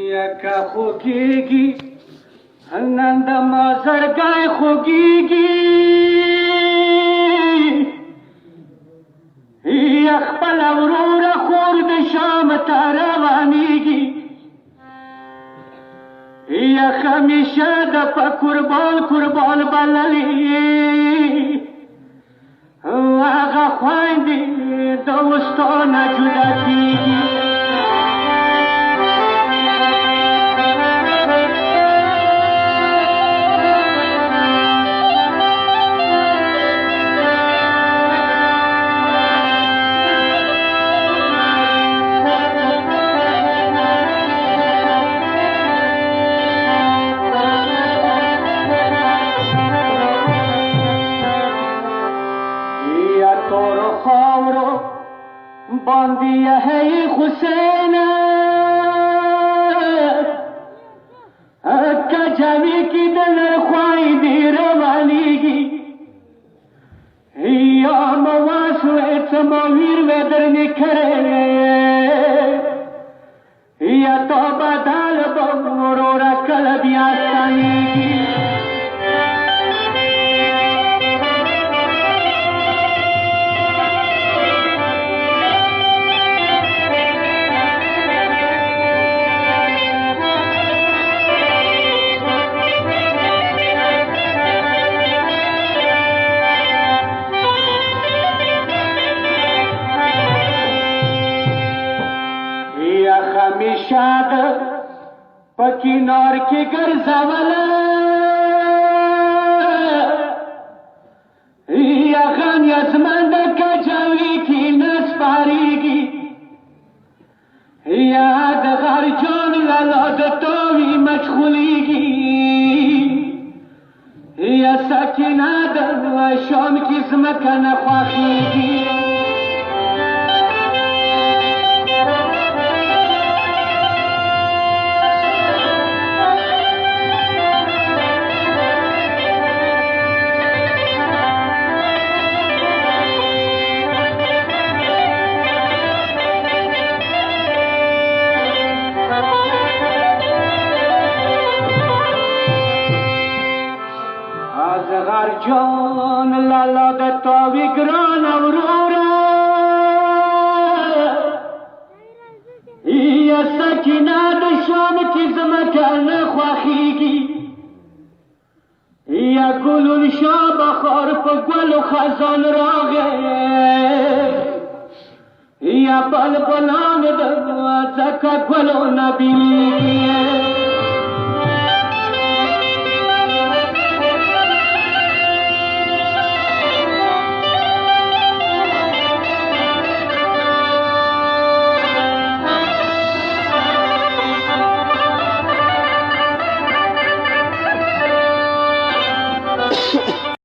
یکا خوگیگی نند مازرگای خوگیگی یخبل ورور خورد شام تاروانیگی یخ همیشه دپا قربان بللی آغا خواندی دوستانا جدا کیگی باندی ہے حسین کجاوی کی دلر خواہی دی روانیگی یا مواسو اتماویر ویدر نکھرے یا تو بدال بورورا قلبی آسانیگی हमेशा पकिनार के गर्जावला यखन यजमान का जावी की नस्पारीगी याद घर जोन लाद तोवी मशगूलीगी या सकीना शाम किस्मत का नख्वाखीगी جان لالا دتاوی گران اورورا یا سکینه د شام کی زمکان خواخیگی یا گلون شاب خار پا گل و خزان راغه یا بلبلان د زکا گل و نبیلی